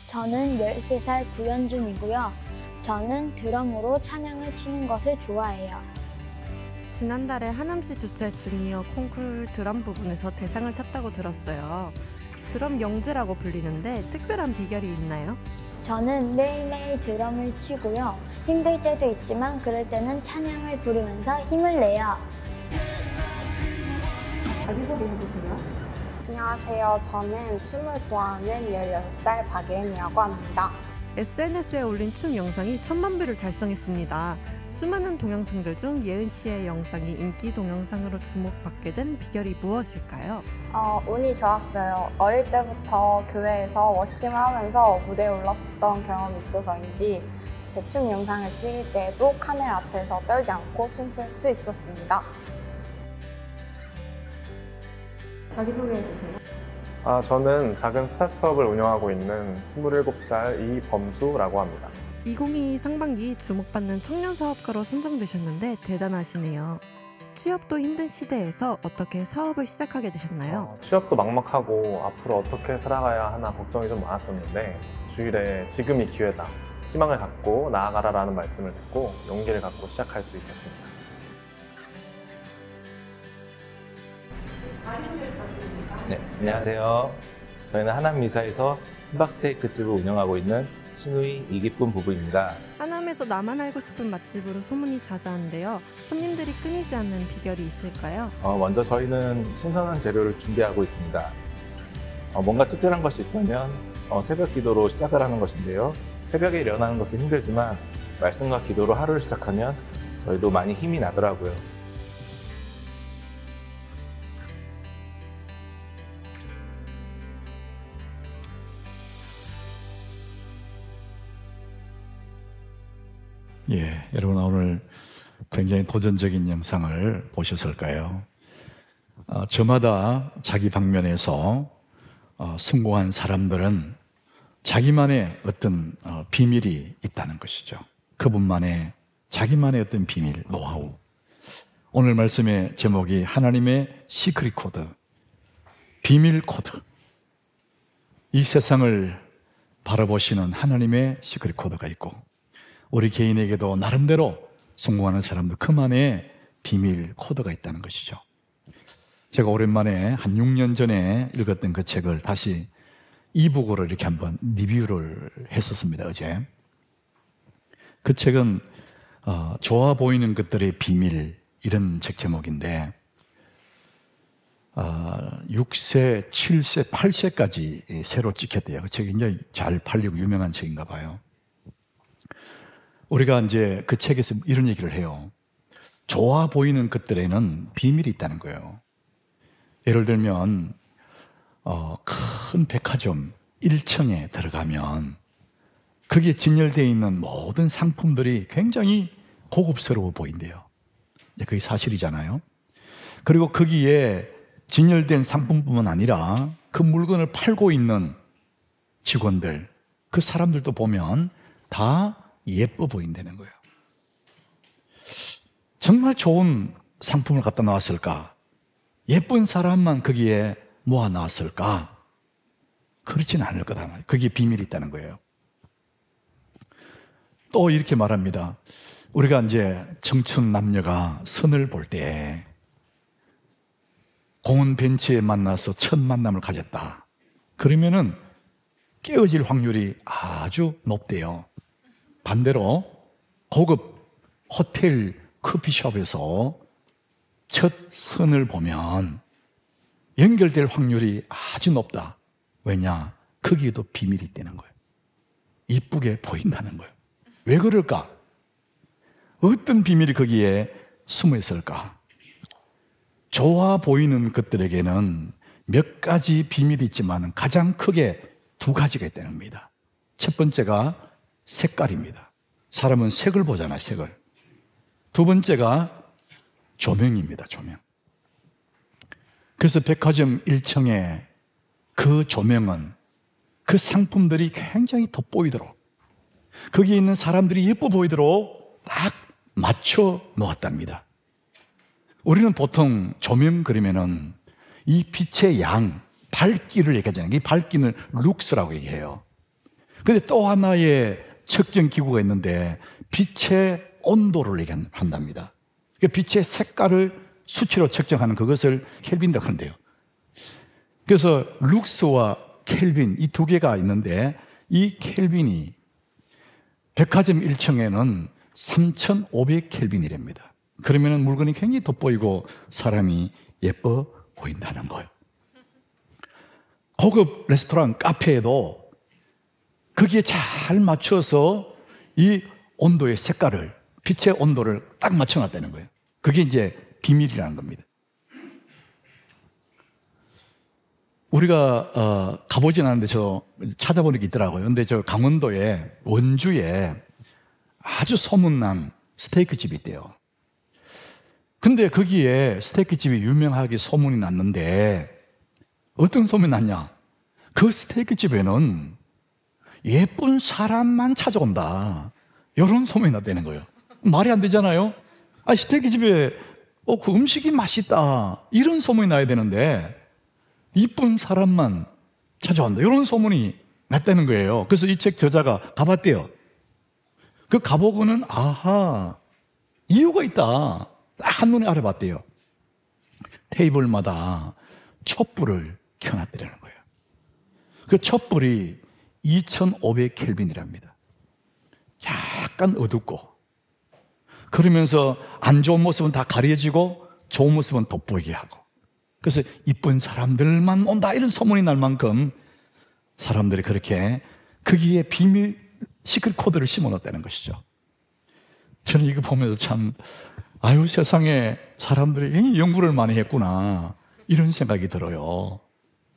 저는 13살 구현준이고요. 저는 드럼으로 찬양을 치는 것을 좋아해요. 지난달에 하남시 주최 주니어 콩쿨 드럼 부분에서 대상을 탔다고 들었어요. 드럼 영재라고 불리는데 특별한 비결이 있나요? 저는 매일매일 드럼을 치고요. 힘들 때도 있지만 그럴 때는 찬양을 부르면서 힘을 내요. 자기소개해 주세요. 안녕하세요. 저는 춤을 좋아하는 16살 박예은이라고 합니다. SNS에 올린 춤 영상이 1000만 뷰를 달성했습니다. 수많은 동영상들 중 예은 씨의 영상이 인기 동영상으로 주목받게 된 비결이 무엇일까요? 운이 좋았어요. 어릴 때부터 교회에서 워십팀을 하면서 무대에 올랐었던 경험이 있어서인지 제 춤 영상을 찍을 때에도 카메라 앞에서 떨지 않고 춤을 수 있었습니다. 자기소개해 주세요. 저는 작은 스타트업을 운영하고 있는 27살 이범수라고 합니다. 2022 상반기 주목받는 청년 사업가로 선정되셨는데 대단하시네요. 취업도 힘든 시대에서 어떻게 사업을 시작하게 되셨나요? 취업도 막막하고 앞으로 어떻게 살아가야 하나 걱정이 좀 많았었는데 주일에 지금이 기회다, 희망을 갖고 나아가라라는 말씀을 듣고 용기를 갖고 시작할 수 있었습니다. 네, 안녕하세요. 저희는 하남미사에서 함박스테이크집을 운영하고 있는 신우이 이기쁨 부부입니다. 하남에서 나만 알고 싶은 맛집으로 소문이 자자한데요. 손님들이 끊이지 않는 비결이 있을까요? 먼저 저희는 신선한 재료를 준비하고 있습니다. 뭔가 특별한 것이 있다면 새벽 기도로 시작을 하는 것인데요. 새벽에 일어나는 것은 힘들지만 말씀과 기도로 하루를 시작하면 저희도 많이 힘이 나더라고요. 여러분 오늘 굉장히 도전적인 영상을 보셨을까요? 저마다 자기 방면에서 성공한 사람들은 자기만의 어떤 비밀이 있다는 것이죠. 그분만의 자기만의 어떤 비밀, 노하우. 오늘 말씀의 제목이 하나님의 시크릿 코드, 비밀 코드. 이 세상을 바라보시는 하나님의 시크릿 코드가 있고 우리 개인에게도 나름대로 성공하는 사람들 그만의 비밀 코드가 있다는 것이죠. 제가 오랜만에 한 6년 전에 읽었던 그 책을 다시 이북으로 이렇게 한번 리뷰를 했었습니다, 어제. 그 책은 좋아 보이는 것들의 비밀, 이런 책 제목인데 6세, 7세, 8세까지 새로 찍혔대요. 그 책이 굉장히 잘 팔리고 유명한 책인가 봐요. 우리가 이제 그 책에서 이런 얘기를 해요. 좋아 보이는 것들에는 비밀이 있다는 거예요. 예를 들면 큰 백화점 1층에 들어가면 거기에 진열되어 있는 모든 상품들이 굉장히 고급스러워 보인대요. 그게 사실이잖아요. 그리고 거기에 진열된 상품뿐만 아니라 그 물건을 팔고 있는 직원들, 그 사람들도 보면 다 예뻐 보인다는 거예요. 정말 좋은 상품을 갖다 놨을까? 예쁜 사람만 거기에 모아 놨을까? 그렇지는 않을 거다. 거기에 비밀이 있다는 거예요. 또 이렇게 말합니다. 우리가 이제 청춘 남녀가 선을 볼 때 공원 벤치에 만나서 첫 만남을 가졌다. 그러면은 깨어질 확률이 아주 높대요. 반대로 고급 호텔 커피숍에서 첫 선을 보면 연결될 확률이 아주 높다. 왜냐? 거기에도 비밀이 있다는 거예요. 이쁘게 보인다는 거예요. 왜 그럴까? 어떤 비밀이 거기에 숨어 있을까? 좋아 보이는 것들에게는 몇 가지 비밀이 있지만 가장 크게 두 가지가 있다는 겁니다. 첫 번째가 색깔입니다. 사람은 색을 보잖아요, 색을. 두 번째가 조명입니다, 조명. 그래서 백화점 1층에 그 조명은 그 상품들이 굉장히 돋보이도록, 거기에 있는 사람들이 예뻐 보이도록 딱 맞춰 놓았답니다. 우리는 보통 조명 그러면은 이 빛의 양, 밝기를 얘기하잖아요. 이 밝기는 룩스라고 얘기해요. 근데 또 하나의 측정 기구가 있는데 빛의 온도를 얘기한답니다. 그 빛의 색깔을 수치로 측정하는 그것을 켈빈이라고 하는데요. 그래서 룩스와 켈빈 이 두 개가 있는데 이 켈빈이 백화점 1층에는 3500켈빈이랍니다. 그러면 물건이 굉장히 돋보이고 사람이 예뻐 보인다는 거예요. 고급 레스토랑 카페에도 거기에 잘 맞춰서 이 온도의 색깔을, 빛의 온도를 딱 맞춰놨다는 거예요. 그게 이제 비밀이라는 겁니다. 우리가 가보진 않았는데 저 찾아보는 게 있더라고요. 근데 저 강원도에 원주에 아주 소문난 스테이크 집이 있대요. 근데 거기에 스테이크 집이 유명하게 소문이 났는데 어떤 소문이 났냐? 그 스테이크 집에는 예쁜 사람만 찾아온다. 이런 소문이 났다는 거예요. 말이 안 되잖아요. 스테이크 집에 그 음식이 맛있다. 이런 소문이 나야 되는데 이쁜 사람만 찾아온다. 이런 소문이 났다는 거예요. 그래서 이 책 저자가 가봤대요. 그 가보고는 아하, 이유가 있다. 딱 한눈에 알아봤대요. 테이블마다 촛불을 켜놨더라는 거예요. 그 촛불이 2500켈빈이랍니다. 약간 어둡고 그러면서 안 좋은 모습은 다 가려지고 좋은 모습은 돋보이게 하고, 그래서 이쁜 사람들만 온다 이런 소문이 날 만큼 사람들이 그렇게 거기에 비밀 시크릿 코드를 심어놨다는 것이죠. 저는 이거 보면서 참 세상에 사람들이 굉장히 연구를 많이 했구나 이런 생각이 들어요.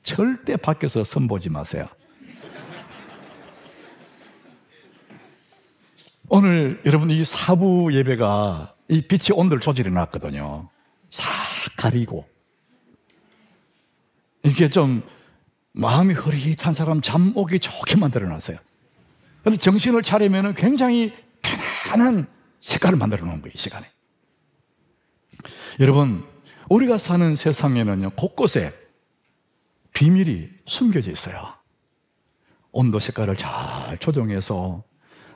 절대 밖에서 선보지 마세요. 오늘 여러분 이 사부 예배가 이 빛의 온도를 조절해 놨거든요. 싹 가리고 이게 좀 마음이 흐릿한 사람 잠 오기 좋게 만들어 놨어요. 그런데 정신을 차리면 굉장히 편안한 색깔을 만들어 놓은 거예요, 이 시간에. 여러분, 우리가 사는 세상에는요, 곳곳에 비밀이 숨겨져 있어요. 온도 색깔을 잘 조정해서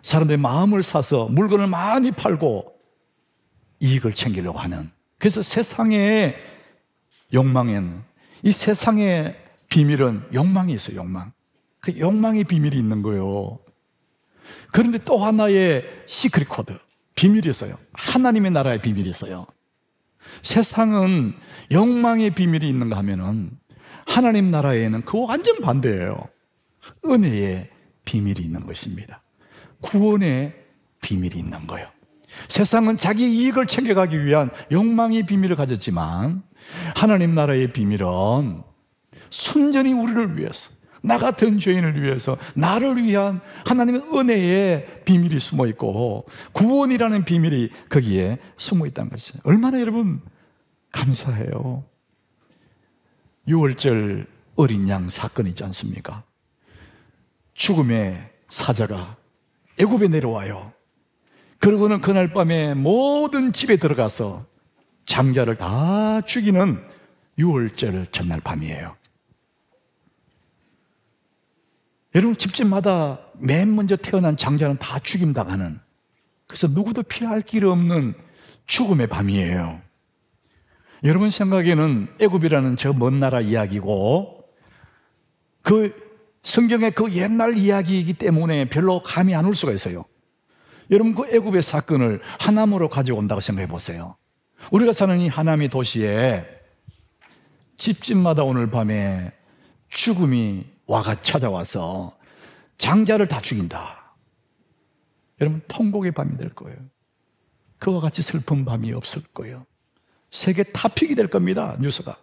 사람들의 마음을 사서 물건을 많이 팔고 이익을 챙기려고 하는, 그래서 세상의 욕망에는, 이 세상의 비밀은 욕망이 있어요. 욕망. 그 욕망의 비밀이 있는 거예요. 그런데 또 하나의 시크릿 코드, 비밀이 있어요. 하나님의 나라의 비밀이 있어요. 세상은 욕망의 비밀이 있는가 하면은 하나님 나라에는 그 완전 반대예요. 은혜의 비밀이 있는 것입니다. 구원의 비밀이 있는 거예요. 세상은 자기 이익을 챙겨가기 위한 욕망의 비밀을 가졌지만 하나님 나라의 비밀은 순전히 우리를 위해서, 나 같은 죄인을 위해서, 나를 위한 하나님의 은혜의 비밀이 숨어 있고 구원이라는 비밀이 거기에 숨어 있다는 것이죠. 얼마나 여러분 감사해요. 6월절 어린 양 사건 있지 않습니까? 죽음의 사자가 애굽에 내려와요. 그러고는 그날 밤에 모든 집에 들어가서 장자를 다 죽이는 6월절 전날 밤이에요. 여러분, 집집마다 맨 먼저 태어난 장자는 다 죽임당하는, 그래서 누구도 피할 길 없는 죽음의 밤이에요. 여러분 생각에는 애굽이라는 저 먼 나라 이야기고 그 성경의 그 옛날 이야기이기 때문에 별로 감이 안 올 수가 있어요. 여러분, 그 애굽의 사건을 하남으로 가져온다고 생각해 보세요. 우리가 사는 이 하남의 도시에 집집마다 오늘 밤에 죽음이 와가 찾아와서 장자를 다 죽인다. 여러분, 통곡의 밤이 될 거예요. 그와 같이 슬픈 밤이 없을 거예요. 세계 탑픽이 될 겁니다, 뉴스가.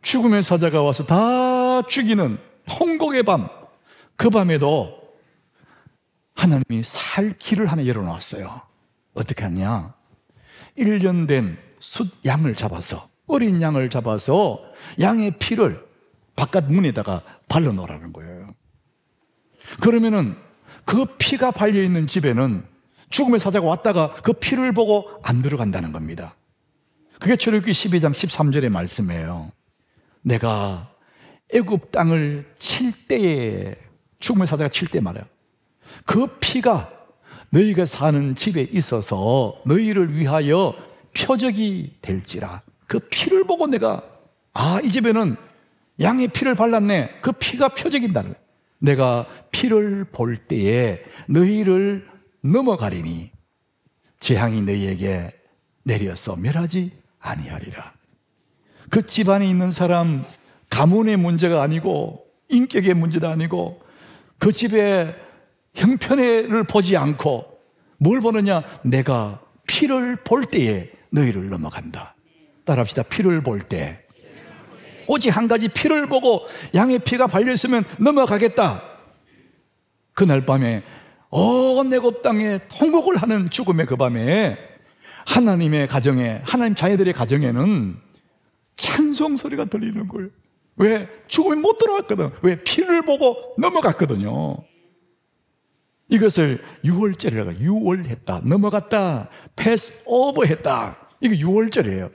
죽음의 사자가 와서 다 죽이는 통곡의 밤, 그 밤에도 하나님이 살 길을 하나 열어놨어요. 어떻게 하냐? 1년 된 숫 양을 잡아서, 어린 양을 잡아서 양의 피를 바깥 문에다가 발라놓으라는 거예요. 그러면은 그 피가 발려있는 집에는 죽음의 사자가 왔다가 그 피를 보고 안 들어간다는 겁니다. 그게 출애굽기 12장 13절의 말씀이에요. 내가 애굽 땅을 칠 때에 죽음의 사자가 칠 때 말이야. 그 피가 너희가 사는 집에 있어서 너희를 위하여 표적이 될지라. 그 피를 보고 내가 이 집에는 양의 피를 발랐네. 그 피가 표적인다는 거야. 내가 피를 볼 때에 너희를 넘어가리니 재앙이 너희에게 내려서 멸하지 아니하리라. 그 집안에 있는 사람 가문의 문제가 아니고 인격의 문제도 아니고 그 집에 형편을 보지 않고 뭘 보느냐? 내가 피를 볼 때에 너희를 넘어간다. 따라합시다. 피를 볼 때. 오직 한 가지 피를 보고 양의 피가 발려있으면 넘어가겠다. 그날 밤에 온 애굽 땅에 통곡을 하는 죽음의 그 밤에 하나님의 가정에, 하나님 자녀들의 가정에는 찬송 소리가 들리는 거예요. 왜? 죽음이 못 들어왔거든. 왜? 피를 보고 넘어갔거든요. 이것을 유월절이라고 해요. 유월했다, 넘어갔다, 패스 오버 했다. 이거 유월절이에요.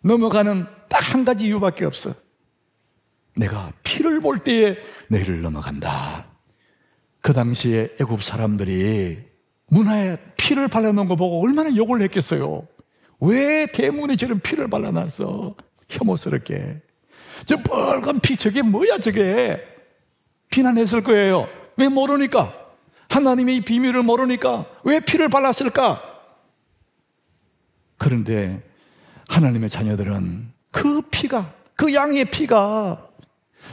넘어가는 딱 한 가지 이유밖에 없어. 내가 피를 볼 때에 너희를 넘어간다. 그 당시에 애굽 사람들이 문화에 피를 발라놓은 거 보고 얼마나 욕을 했겠어요. 왜 대문에 저런 피를 발라놨어? 혐오스럽게. 저 빨간 피, 저게 뭐야 저게? 비난했을 거예요. 왜 모르니까? 하나님의 이 비밀을 모르니까 왜 피를 발랐을까? 그런데 하나님의 자녀들은 그 피가, 그 양의 피가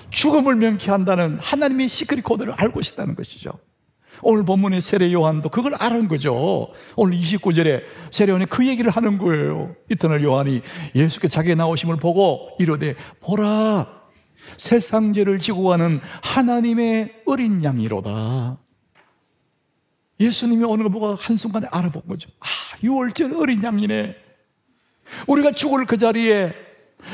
죽음을 명쾌한다는 하나님의 시크릿 코드를 알고 있다는 것이죠. 오늘 본문의 세례 요한도 그걸 아는 거죠. 오늘 29절에 세례 요한이 그 얘기를 하는 거예요. 이튿날 요한이 예수께 자기의 나오심을 보고 이르되 보라, 세상 죄를 지고 가는 하나님의 어린 양이로다. 예수님이 오는 걸 보고 한순간에 알아본 거죠. 유월절 어린 양이네. 우리가 죽을 그 자리에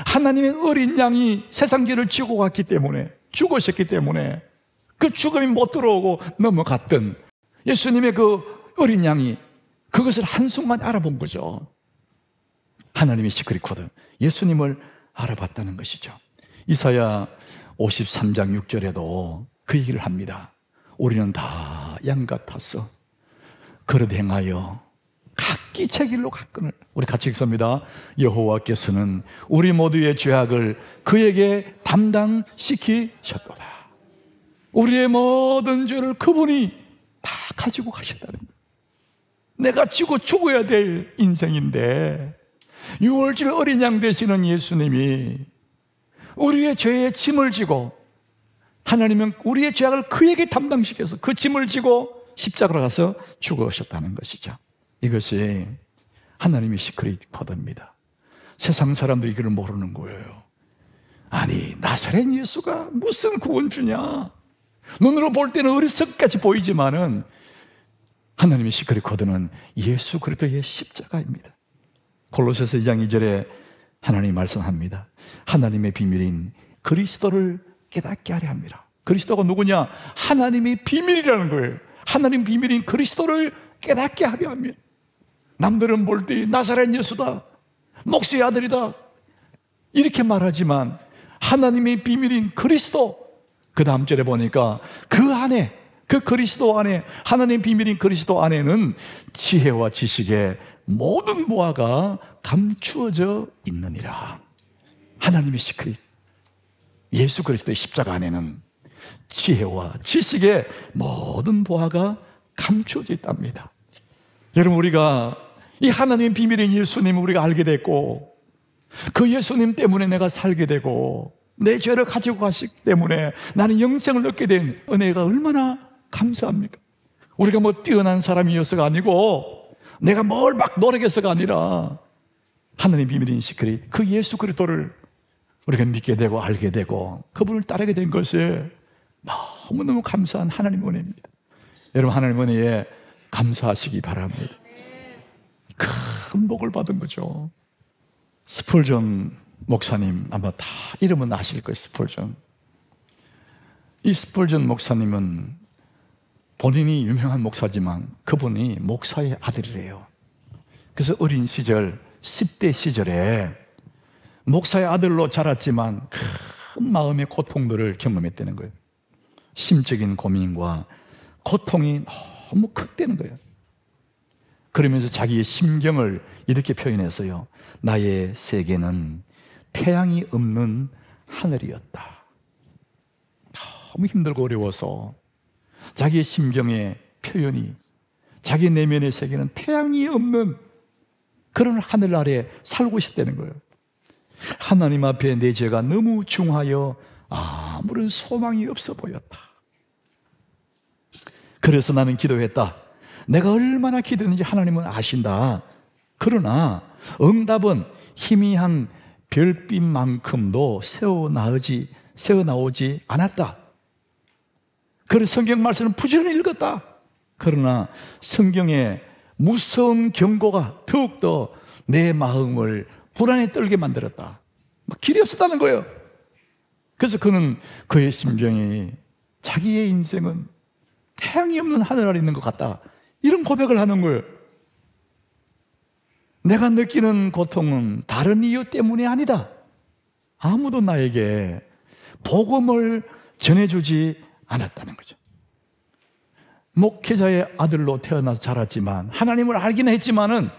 하나님의 어린 양이 세상 죄를 지고 갔기 때문에, 죽으셨기 때문에 그 죽음이 못 들어오고 넘어갔던 예수님의 그 어린 양이 그것을 한순간 알아본 거죠. 하나님의 시크릿 코드, 예수님을 알아봤다는 것이죠. 이사야 53장 6절에도 그 얘기를 합니다. 우리는 다 양 같아서 그릇 행하여 각기 제 길로 갔거늘. 우리 같이 읽습니다. 여호와께서는 우리 모두의 죄악을 그에게 담당시키셨도다. 우리의 모든 죄를 그분이 다 가지고 가셨다는 거예요. 내가 지고 죽어야 될 인생인데 유월절 어린 양 되시는 예수님이 우리의 죄의 짐을 지고, 하나님은 우리의 죄악을 그에게 담당시켜서 그 짐을 지고 십자가로 가서 죽으셨다는 것이죠. 이것이 하나님의 시크릿 코드입니다. 세상 사람들이 이걸 모르는 거예요. 아니, 나사렛 예수가 무슨 구원주냐? 눈으로 볼 때는 어리석같이 보이지만은 하나님의 시크릿 코드는 예수 그리스도의 십자가입니다. 골로새서 2장 2절에 하나님이 말씀합니다. 하나님의 비밀인 그리스도를 깨닫게 하려 합니다. 그리스도가 누구냐? 하나님의 비밀이라는 거예요. 하나님 비밀인 그리스도를 깨닫게 하려 합니다. 남들은 볼 때 나사렛 예수다, 목수의 아들이다 이렇게 말하지만 하나님의 비밀인 그리스도, 그 다음 절에 보니까 그 안에, 그 그리스도 안에, 하나님의 비밀인 그리스도 안에는 지혜와 지식의 모든 보화가 감추어져 있느니라. 하나님의 시크릿, 예수 그리스도의 십자가 안에는 지혜와 지식의 모든 보화가 감추어져 있답니다. 여러분, 우리가 이 하나님의 비밀인 예수님을 우리가 알게 됐고, 그 예수님 때문에 내가 살게 되고, 내 죄를 가지고 가시기 때문에 나는 영생을 얻게 된 은혜가 얼마나 감사합니까? 우리가 뭐 뛰어난 사람이어서가 아니고, 내가 뭘 막 노력해서가 아니라 하나님의 비밀인 시크릿, 그 예수 그리스도를 우리가 믿게 되고 알게 되고 그분을 따르게 된 것이 너무너무 감사한 하나님의 은혜입니다. 여러분, 하나님의 은혜에 감사하시기 바랍니다. 큰 복을 받은 거죠. 스펄전 목사님, 아마 다 이름은 아실 거예요. 스펄전. 이 스펄전 목사님은 본인이 유명한 목사지만 그분이 목사의 아들이래요. 그래서 어린 시절, 10대 시절에 목사의 아들로 자랐지만 큰 마음의 고통들을 경험했다는 거예요. 심적인 고민과 고통이 너무 극대는 거예요. 그러면서 자기의 심경을 이렇게 표현했어요. 나의 세계는 태양이 없는 하늘이었다. 너무 힘들고 어려워서 자기의 심경의 표현이, 자기 내면의 세계는 태양이 없는 그런 하늘 아래 살고 싶다는 거예요. 하나님 앞에 내 죄가 너무 중하여 아무런 소망이 없어 보였다. 그래서 나는 기도했다. 내가 얼마나 기도했는지 하나님은 아신다. 그러나 응답은 희미한 별빛만큼도 새어나오지 않았다. 그래서 성경 말씀을 부지런히 읽었다. 그러나 성경의 무서운 경고가 더욱더 내 마음을 불안에 떨게 만들었다. 길이 없었다는 거예요. 그래서 그는 그의 심정이 자기의 인생은 태양이 없는 하늘 아래 있는 것 같다. 이런 고백을 하는 거예요. 내가 느끼는 고통은 다른 이유 때문이 아니다. 아무도 나에게 복음을 전해주지 않았다는 거죠. 목회자의 아들로 태어나서 자랐지만 하나님을 알기는 했지만은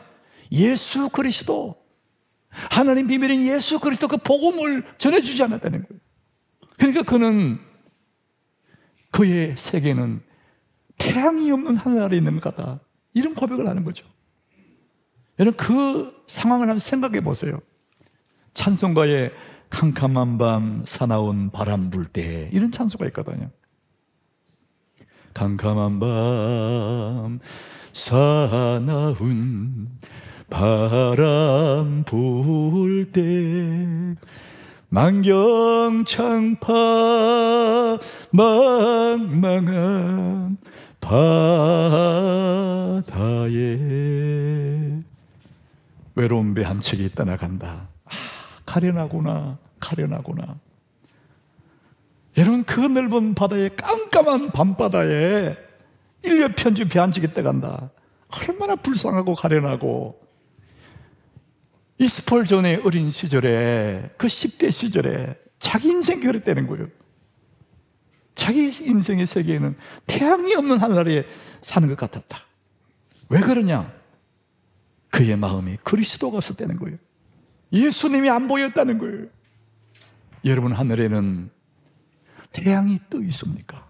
예수 그리스도, 하나님 비밀인 예수 그리스도 그 복음을 전해주지 않았다는 거예요. 그러니까 그는, 그의 세계는 태양이 없는 하늘 아래 있는 것 같다. 이런 고백을 하는 거죠. 여러분, 그 상황을 한번 생각해 보세요. 찬송가에 캄캄한 밤 사나운 바람 불 때, 이런 찬송가 있거든요. 캄캄한 밤 사나운 바람 불 때 만경창파 망망한 바다에 외로운 배 한 척이 떠나간다. 가련하구나, 가련하구나. 여러분, 그 넓은 바다에, 깜깜한 밤바다에 일려편지 배 한 척이 떠간다. 얼마나 불쌍하고 가련하고. 이 스펄전의 어린 시절에, 그 10대 시절에 자기 인생이 그랬다는 거예요. 자기 인생의 세계에는 태양이 없는 하늘에 사는 것 같았다. 왜 그러냐? 그의 마음에 그리스도가 없었다는 거예요. 예수님이 안 보였다는 거예요. 여러분, 하늘에는 태양이 떠 있습니까?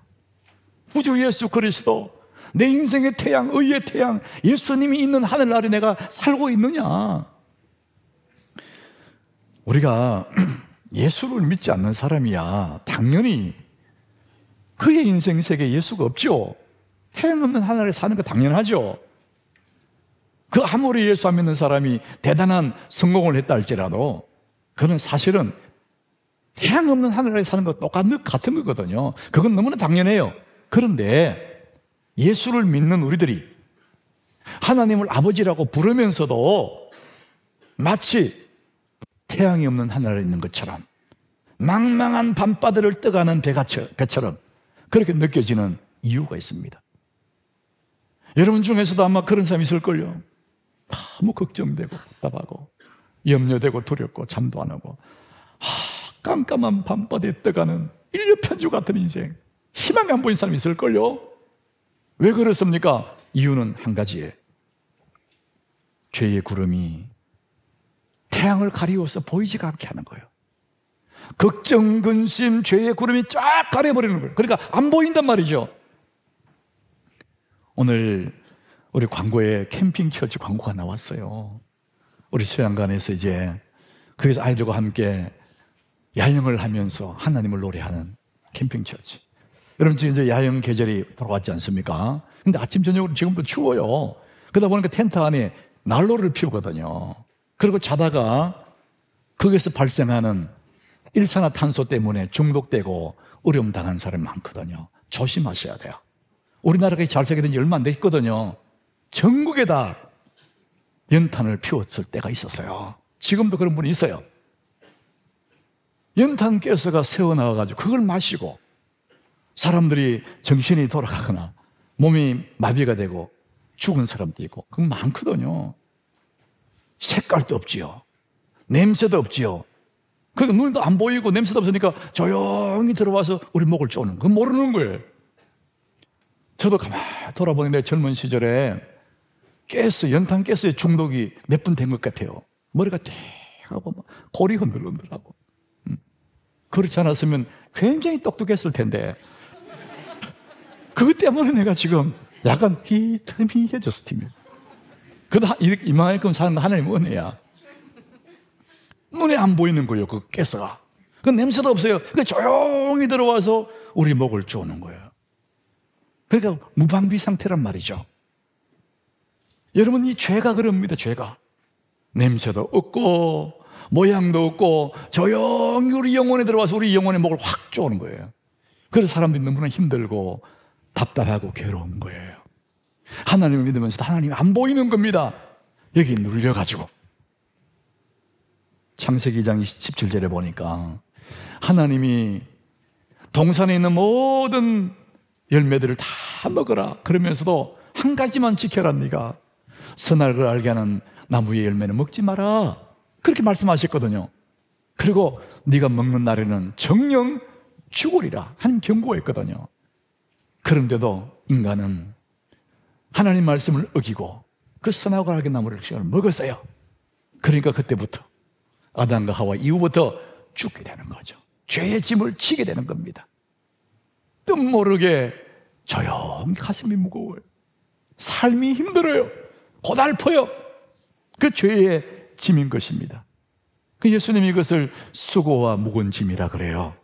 우주 예수 그리스도, 내 인생의 태양, 의의 태양, 예수님이 있는 하늘 아래 내가 살고 있느냐? 우리가 예수를 믿지 않는 사람이야 당연히 그의 인생 세계에 예수가 없죠. 태양 없는 하늘에 사는 거 당연하죠. 그 아무리 예수 안 믿는 사람이 대단한 성공을 했다 할지라도 그는 사실은 태양 없는 하늘에 사는 거 같은 거거든요. 그건 너무나 당연해요. 그런데 예수를 믿는 우리들이 하나님을 아버지라고 부르면서도 마치 태양이 없는 하늘에 있는 것처럼 망망한 밤바다를 떠가는 배처럼 그렇게 느껴지는 이유가 있습니다. 여러분 중에서도 아마 그런 사람이 있을걸요. 너무 걱정되고 답답하고 염려되고 두렵고 잠도 안 오고 깜깜한 밤바다에 떠가는 일려편주 같은 인생, 희망이 안 보이는 사람이 있을걸요. 왜 그렇습니까? 이유는 한 가지예요. 죄의 구름이 태양을 가리워서 보이지가 않게 하는 거예요. 걱정, 근심, 죄의 구름이 쫙 가려버리는 거예요. 그러니까 안 보인단 말이죠. 오늘 우리 광고에 캠핑 철치 광고가 나왔어요. 우리 수양관에서 이제 거기서 아이들과 함께 야영을 하면서 하나님을 노래하는 캠핑 철치. 여러분, 지금 이제 야영 계절이 돌아왔지 않습니까? 근데 아침 저녁으로 지금도 추워요. 그러다 보니까 텐트 안에 난로를 피우거든요. 그리고 자다가 거기서 발생하는 일산화탄소 때문에 중독되고 어려움 당하는 사람이 많거든요. 조심하셔야 돼요. 우리나라가 잘 살게 된 지 얼마 안 됐거든요. 전국에 다 연탄을 피웠을 때가 있었어요. 지금도 그런 분이 있어요. 연탄 가스가 새어나와가지고 그걸 마시고 사람들이 정신이 돌아가거나 몸이 마비가 되고 죽은 사람도 있고 그건 많거든요. 색깔도 없지요. 냄새도 없지요. 그러니까 눈도 안 보이고 냄새도 없으니까 조용히 들어와서 우리 목을 쪼는 거. 모르는 거예요. 저도 가만히 돌아보니 내 젊은 시절에 연탄 가스에 중독이 몇 분 된 것 같아요. 머리가 띵 하고 골이 흔들흔들하고. 그렇지 않았으면 굉장히 똑똑했을 텐데 그것 때문에 내가 지금 약간 희미해졌어. 그래도 이만큼 사는 하나님 은혜야. 눈에 안 보이는 거예요. 그 가스가. 그 냄새도 없어요. 그 조용히 들어와서 우리 목을 쪼는 거예요. 그러니까 무방비 상태란 말이죠. 여러분, 이 죄가 그럽니다. 죄가 냄새도 없고 모양도 없고 조용히 우리 영혼에 들어와서 우리 영혼의 목을 확 쪼는 거예요. 그래서 사람들이 너무나 힘들고 답답하고 괴로운 거예요. 하나님을 믿으면서도 하나님이 안 보이는 겁니다. 여기 눌려가지고. 창세기 2장 17절에 보니까 하나님이 동산에 있는 모든 열매들을 다 먹어라. 그러면서도 한 가지만 지켜라. 네가 선악을 알게 하는 나무의 열매는 먹지 마라. 그렇게 말씀하셨거든요. 그리고 네가 먹는 날에는 정령 죽으리라 하는 경고가 있거든요. 그런데도 인간은 하나님 말씀을 어기고 그 선악을 알게 나무를 먹었어요. 그러니까 그때부터 아담과 하와 이후부터 죽게 되는 거죠. 죄의 짐을 지게 되는 겁니다. 뜻 모르게 조용히 가슴이 무거워요. 삶이 힘들어요. 고달퍼요. 그 죄의 짐인 것입니다. 그 예수님이 이것을 수고와 무거운 짐이라 그래요.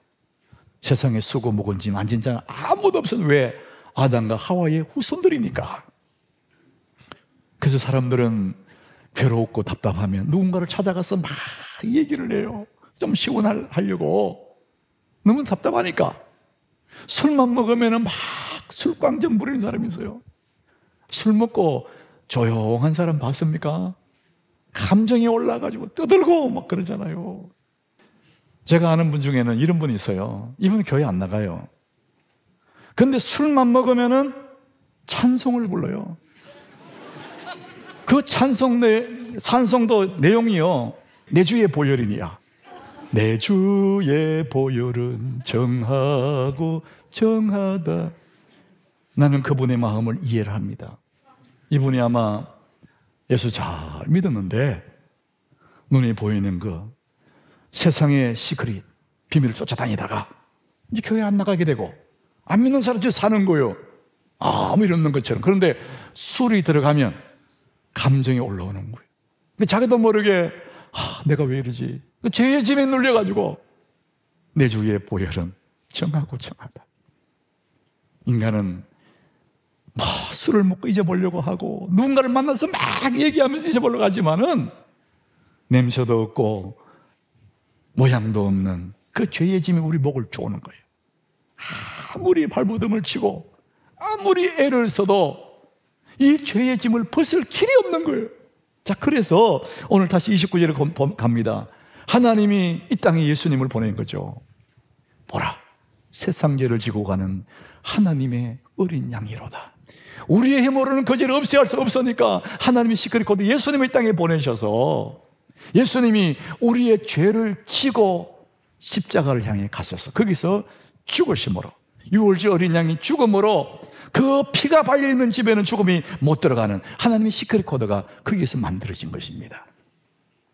세상에 수고 무거운 짐 안 진 자는 아무도 없어요. 왜? 아담과 하와의 후손들이니까. 그래서 사람들은 괴롭고 답답하면 누군가를 찾아가서 막 얘기를 해요. 좀 시원하려고. 너무 답답하니까. 술만 먹으면 막 술광전 부리는 사람이 있어요. 술 먹고 조용한 사람 봤습니까? 감정이 올라가지고 떠들고 막 그러잖아요. 제가 아는 분 중에는 이런 분이 있어요. 이분은 교회 안 나가요. 근데 술만 먹으면은 찬송을 불러요. 그 찬송도 내용이요. 내 주의 보혈이니야. 내 주의 보혈은 정하고 정하다. 나는 그분의 마음을 이해를 합니다. 이분이 아마 예수 잘 믿었는데 눈에 보이는 그 세상의 시크릿, 비밀을 쫓아다니다가 이제 교회 안 나가게 되고 안 믿는 사람들이 사는 거예요. 아무 일 없는 것처럼. 그런데 술이 들어가면 감정이 올라오는 거예요. 자기도 모르게 내가 왜 이러지? 죄의 짐에 눌려가지고 내 주의 보혈은 정하고 정하다. 인간은 술을 먹고 잊어보려고 하고 누군가를 만나서 막 얘기하면서 잊어보려고 하지만은 냄새도 없고 모양도 없는 그 죄의 짐이 우리 목을 쪼는 거예요. 아무리 발버둥을 치고 아무리 애를 써도 이 죄의 짐을 벗을 길이 없는 거예요. 자, 그래서 오늘 다시 29절에 갑니다. 하나님이 이 땅에 예수님을 보낸 거죠. 보라, 세상 죄를 지고 가는 하나님의 어린 양이로다. 우리의 힘으로는 그 죄를 없애할 수 없으니까 하나님이 시크릿 코드 예수님을 이 땅에 보내셔서 예수님이 우리의 죄를 지고 십자가를 향해 가셔서 거기서 죽으심으로, 유월절 어린 양이 죽음으로 그 피가 발려있는 집에는 죽음이 못 들어가는 하나님의 시크릿 코드가 거기에서 만들어진 것입니다.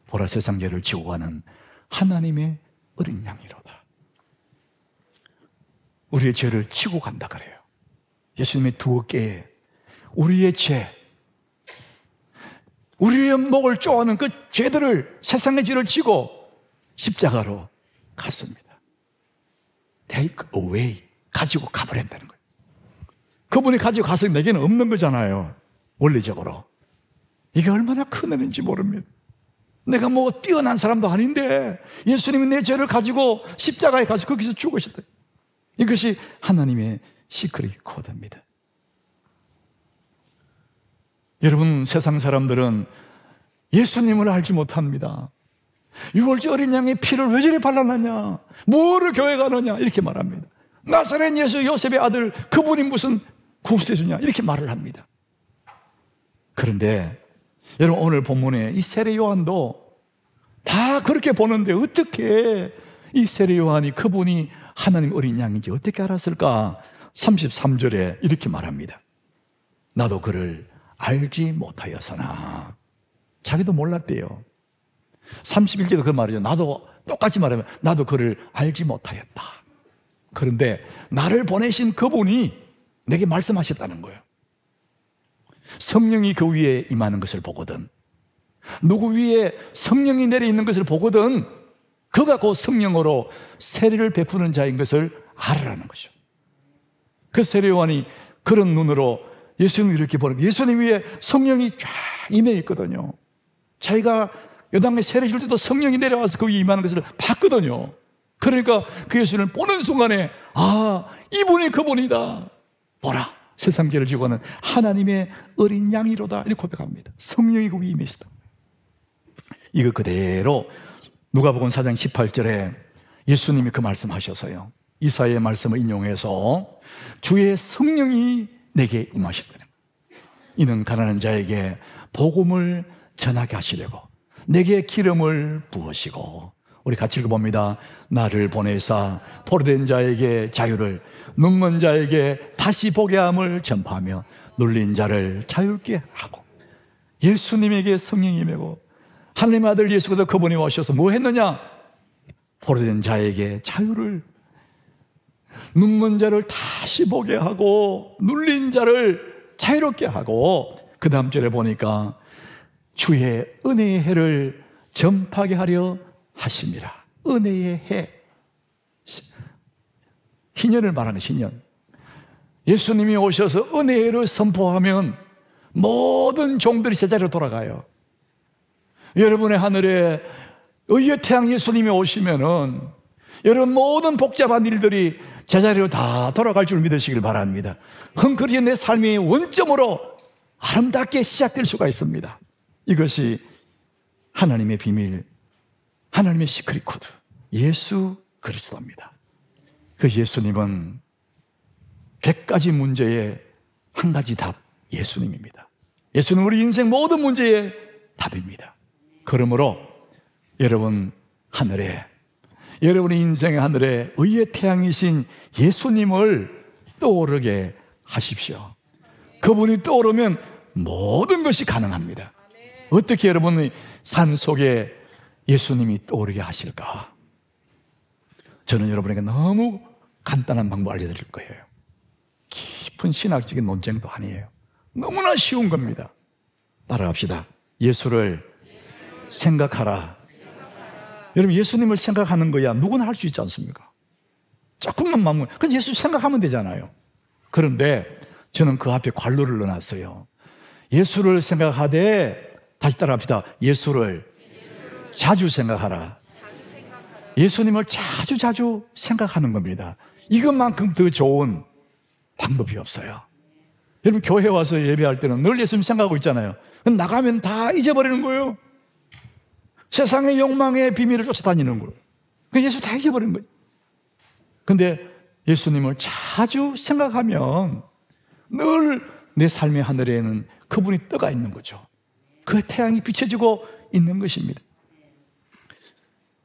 보라, 세상 죄를 지고 가는 하나님의 어린 양이로다. 우리의 죄를 지고 간다 그래요. 예수님의 두 어깨에 우리의 죄, 우리의 목을 쪼아는 그 죄들을, 세상의 죄를 지고 십자가로 갔습니다. Take away, 가지고 가버린다는 거예요. 그분이 가지고 가서 내게는 없는 거잖아요. 원리적으로. 이게 얼마나 큰 은혜인지 모릅니다. 내가 뭐 뛰어난 사람도 아닌데 예수님이 내 죄를 가지고 십자가에 가지고 거기서 죽으셨다. 이것이 하나님의 시크릿 코드입니다. 여러분, 세상 사람들은 예수님을 알지 못합니다. 유월절 어린 양의 피를 왜 저리 발라놨냐, 뭐를 교회 가느냐 이렇게 말합니다. 나사렛 예수 요셉의 아들 그분이 무슨 구세주냐 이렇게 말을 합니다. 그런데 여러분, 오늘 본문에 이 세례 요한도 다 그렇게 보는데 어떻게 이 세례 요한이 그분이 하나님 어린 양인지 어떻게 알았을까? 33절에 이렇게 말합니다. 나도 그를 알지 못하였으나. 자기도 몰랐대요. 31절도 그 말이죠. 나도 똑같이 말하면 나도 그를 알지 못하였다. 그런데 나를 보내신 그분이 내게 말씀하셨다는 거예요. 성령이 그 위에 임하는 것을 보거든, 누구 위에 성령이 내려 있는 것을 보거든 그가 곧 성령으로 세례를 베푸는 자인 것을 알으라는 거죠. 그 세례 요한이 그런 눈으로 예수님을 이렇게 보는 거예요. 예수님 위에 성령이 쫙 임해 있거든요. 자기가 요단강에 세례 줄 때도 성령이 내려와서 그 위에 임하는 것을 봤거든요. 그러니까 그 예수님을 보는 순간에 아, 이분이 그분이다. 보라, 세상 죄를 지고 가는 하나님의 어린 양이로다. 이렇게 고백합니다. 성령이 그 위에 임해 있다. 이거 그대로 누가복음 4장 18절에 예수님이 그 말씀하셔서요, 이사야의 말씀을 인용해서 주의 성령이 내게 임하셨다는 거예요. 이는 가난한 자에게 복음을 전하게 하시려고 내게 기름을 부으시고, 우리 같이 읽어봅니다. 나를 보내사 포로된 자에게 자유를, 눈먼 자에게 다시 보게 함을 전파하며 눌린 자를 자유케 하고. 예수님에게 성령이 임하고 하나님의 아들 예수께서 그분이 오셔서 뭐 했느냐? 포로된 자에게 자유를, 눈먼 자를 다시 보게 하고 눌린 자를 자유롭게 하고, 그 다음 절에 보니까 주의 은혜의 해를 전파하게 하려 하심이라. 은혜의 해, 희년을 말하는 희년. 예수님이 오셔서 은혜의 해를 선포하면 모든 종들이 제자리로 돌아가요. 여러분의 하늘에 의의 태양 예수님이 오시면은 여러분 모든 복잡한 일들이 제자리로 다 돌아갈 줄 믿으시길 바랍니다. 헝클이 내 삶의 원점으로 아름답게 시작될 수가 있습니다. 이것이 하나님의 비밀, 하나님의 시크릿 코드, 예수 그리스도입니다. 그 예수님은 100가지 문제의 한 가지 답, 예수님입니다. 예수는 우리 인생 모든 문제의 답입니다. 그러므로 여러분 하늘에, 여러분의 인생의 하늘에 의의 태양이신 예수님을 떠오르게 하십시오. 그분이 떠오르면 모든 것이 가능합니다. 어떻게 여러분의 삶 속에 예수님이 떠오르게 하실까? 저는 여러분에게 너무 간단한 방법을 알려드릴 거예요. 깊은 신학적인 논쟁도 아니에요. 너무나 쉬운 겁니다. 따라갑시다. 예수를 생각하라. 여러분, 예수님을 생각하는 거야 누구나 할 수 있지 않습니까? 조금만 마음을, 그냥 예수 생각하면 되잖아요. 그런데 저는 그 앞에 관로를 넣어놨어요. 예수를 생각하되, 다시 따라합시다. 예수를 자주 생각하라. 예수님을 자주 생각하는 겁니다. 이것만큼 더 좋은 방법이 없어요. 여러분, 교회 와서 예배할 때는 늘 예수님 생각하고 있잖아요. 나가면 다 잊어버리는 거예요. 세상의 욕망의 비밀을 쫓아다니는 거예요. 예수 다 잊어버리는 거예요. 근데 예수님을 자주 생각하면 늘 내 삶의 하늘에는 그분이 떠가 있는 거죠. 그 태양이 비춰지고 있는 것입니다.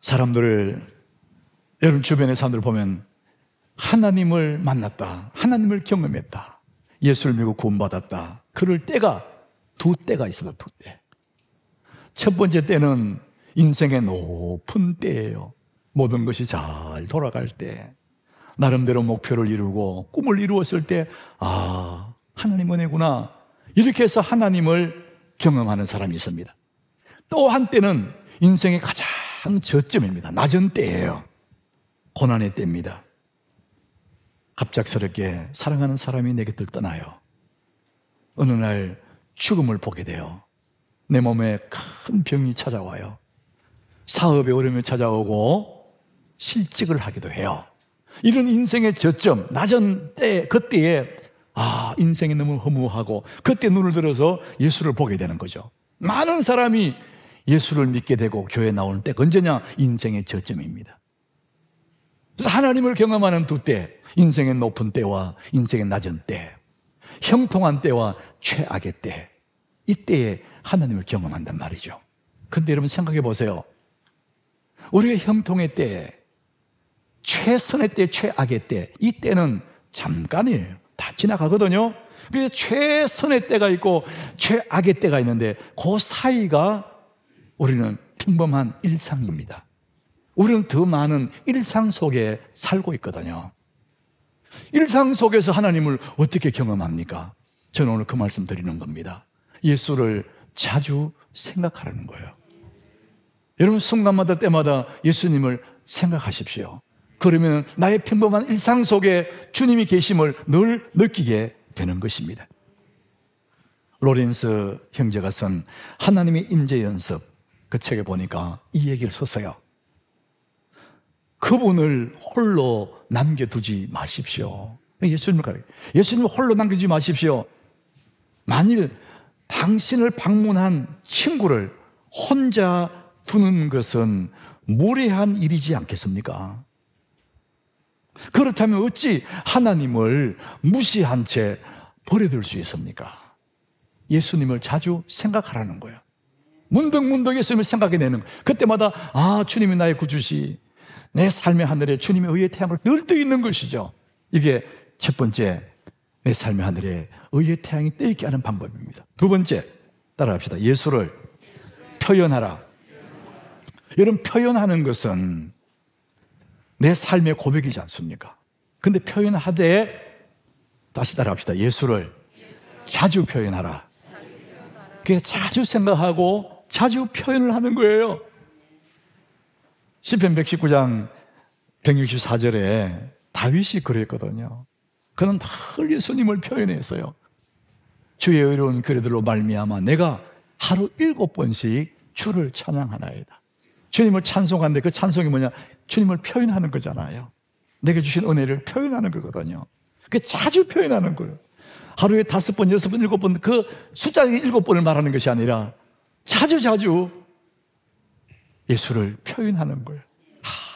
사람들을, 여러분 주변의 사람들을 보면 하나님을 만났다, 하나님을 경험했다, 예수를 믿고 구원받았다, 그럴 때가 두 때가 있어요. 두 때. 첫 번째 때는 인생의 높은 때예요. 모든 것이 잘 돌아갈 때, 나름대로 목표를 이루고 꿈을 이루었을 때, 아, 하나님 은혜구나, 이렇게 해서 하나님을 경험하는 사람이 있습니다. 또 한때는 인생의 가장 저점입니다. 낮은 때예요. 고난의 때입니다. 갑작스럽게 사랑하는 사람이 내 곁을 떠나요. 어느 날 죽음을 보게 돼요. 내 몸에 큰 병이 찾아와요. 사업에 어려움이 찾아오고 실직을 하기도 해요. 이런 인생의 저점, 낮은 때, 그때에 아, 인생이 너무 허무하고 그때 눈을 들어서 예수를 보게 되는 거죠. 많은 사람이 예수를 믿게 되고 교회에 나오는 때가 언제냐? 인생의 저점입니다. 그래서 하나님을 경험하는 두 때, 인생의 높은 때와 인생의 낮은 때, 형통한 때와 최악의 때, 이때에 하나님을 경험한단 말이죠. 근데 여러분 생각해 보세요. 우리가 형통의 때에, 최선의 때, 최악의 때, 이 때는 잠깐이에요. 다 지나가거든요. 그래서 최선의 때가 있고 최악의 때가 있는데 그 사이가 우리는 평범한 일상입니다. 우리는 더 많은 일상 속에 살고 있거든요. 일상 속에서 하나님을 어떻게 경험합니까? 저는 오늘 그 말씀 드리는 겁니다. 예수를 자주 생각하라는 거예요. 여러분, 순간마다 때마다 예수님을 생각하십시오. 그러면 나의 평범한 일상 속에 주님이 계심을 늘 느끼게 되는 것입니다. 로렌스 형제가 쓴 하나님의 임재 연습, 그 책에 보니까 이 얘기를 썼어요. 그분을 홀로 남겨두지 마십시오. 예수님을 가르쳐요. 예수님을 홀로 남겨두지 마십시오. 만일 당신을 방문한 친구를 혼자 두는 것은 무례한 일이지 않겠습니까? 그렇다면 어찌 하나님을 무시한 채 버려둘 수 있습니까? 예수님을 자주 생각하라는 거예요. 문득문득 예수님을 생각해내는 거예요. 그때마다 주님이 나의 구주시, 내 삶의 하늘에 주님의 의의 태양을 늘 떠 있는 것이죠. 이게 첫 번째, 내 삶의 하늘에 의의 태양이 떠 있게 하는 방법입니다. 두 번째, 따라합시다. 예수를 표현하라. 여러분, 표현하는 것은 내 삶의 고백이지 않습니까? 근데 표현하되, 다시 따라합시다. 예수를 자주 표현하라. 그게 자주 생각하고 자주 표현을 하는 거예요. 시편 119장 164절에 다윗이 그랬거든요. 그는 늘 예수님을 표현했어요. 주의 의로운 규례들로 말미암아 내가 하루 7번씩 주를 찬양하나이다. 주님을 찬송하는데 그 찬송이 뭐냐? 주님을 표현하는 거잖아요. 내게 주신 은혜를 표현하는 거거든요. 그게 자주 표현하는 거예요. 하루에 5번, 6번, 7번, 그 숫자 7번을 말하는 것이 아니라 자주 예수를 표현하는 거예요.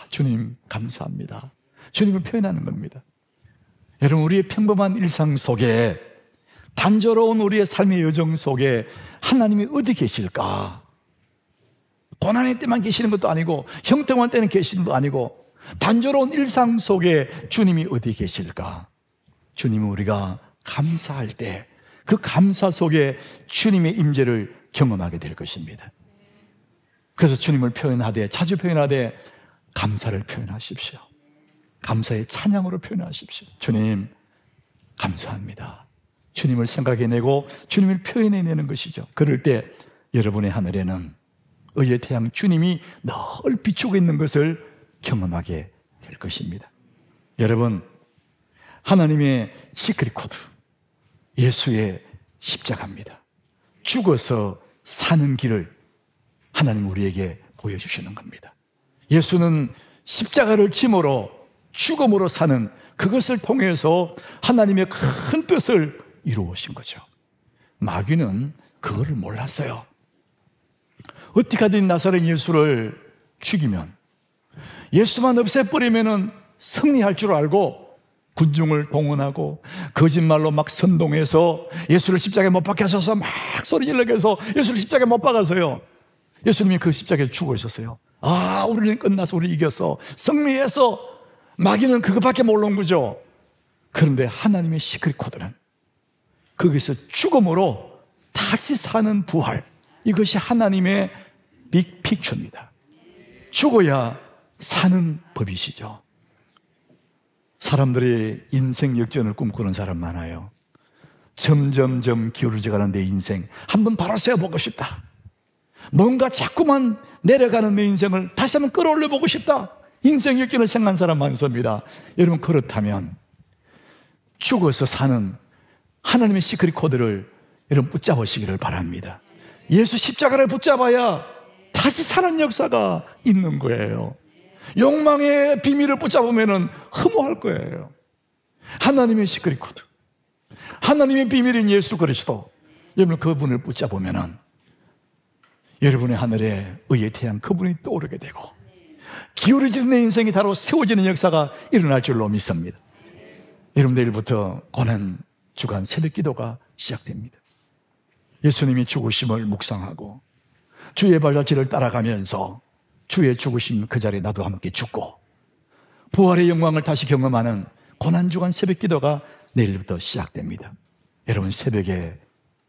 주님 감사합니다. 주님을 표현하는 겁니다. 여러분, 우리의 평범한 일상 속에, 단조로운 우리의 삶의 여정 속에 하나님이 어디 계실까? 고난의 때만 계시는 것도 아니고 형통한 때는 계시는 것도 아니고 단조로운 일상 속에 주님이 어디 계실까? 주님은 우리가 감사할 때 그 감사 속에 주님의 임재를 경험하게 될 것입니다. 그래서 주님을 표현하되, 자주 표현하되 감사를 표현하십시오. 감사의 찬양으로 표현하십시오. 주님 감사합니다. 주님을 생각해내고 주님을 표현해내는 것이죠. 그럴 때 여러분의 하늘에는 의의 태양 주님이 늘 비추고 있는 것을 경험하게 될 것입니다. 여러분, 하나님의 시크릿 코드, 예수의 십자가입니다. 죽어서 사는 길을 하나님 우리에게 보여주시는 겁니다. 예수는 십자가를 짐으로, 죽음으로 사는 그것을 통해서 하나님의 큰 뜻을 이루어오신 거죠. 마귀는 그거를 몰랐어요. 어떻게 하든 나사렛 예수를 죽이면, 예수만 없애버리면 승리할 줄 알고 군중을 동원하고 거짓말로 막 선동해서 예수를 십자가에 못 박혀서서 막 소리 질러서 예수를 십자가에 못 박아서요. 예수님이 그 십자가에 죽으셨어요. 우리는 끝나서 우리 이겼어, 승리해서. 마귀는 그것밖에 모르는 거죠. 그런데 하나님의 시크릿 코드는 거기서 죽음으로 다시 사는 부활, 이것이 하나님의 빅픽처입니다. 죽어야 사는 법이시죠. 사람들이 인생 역전을 꿈꾸는 사람 많아요. 점점점 기울어져가는 내 인생 한번 바로 세워보고 싶다. 뭔가 자꾸만 내려가는 내 인생을 다시 한번 끌어올려보고 싶다. 인생 역전을 생각한 사람 많습니다. 여러분, 그렇다면 죽어서 사는 하나님의 시크릿 코드를 여러분 붙잡으시기를 바랍니다. 예수 십자가를 붙잡아야 다시 사는 역사가 있는 거예요. 욕망의 비밀을 붙잡으면 허무할 거예요. 하나님의 시크릿 코드, 하나님의 비밀인 예수 그리스도, 여러분 그분을 붙잡으면 여러분의 하늘에 의의 태양 그분이 떠오르게 되고 기울어지는 내 인생이 바로 세워지는 역사가 일어날 줄로 믿습니다. 여러분, 내일부터 고난 주간 새벽 기도가 시작됩니다. 예수님이 죽으심을 묵상하고 주의 발자취를 따라가면서 주의 죽으심 그 자리에 나도 함께 죽고 부활의 영광을 다시 경험하는 고난주간 새벽 기도가 내일부터 시작됩니다. 여러분, 새벽에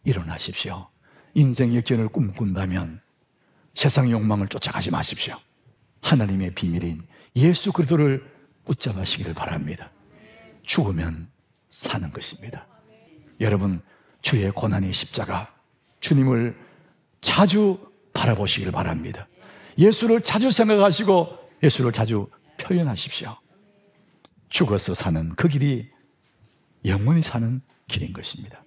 일어나십시오. 인생 역전을 꿈꾼다면 세상 욕망을 쫓아가지 마십시오. 하나님의 비밀인 예수 그리스도를 붙잡으시기를 바랍니다. 죽으면 사는 것입니다. 여러분, 주의 고난의 십자가, 주님을 자주 바라보시길 바랍니다. 예수를 자주 생각하시고 예수를 자주 표현하십시오. 죽어서 사는 그 길이 영원히 사는 길인 것입니다.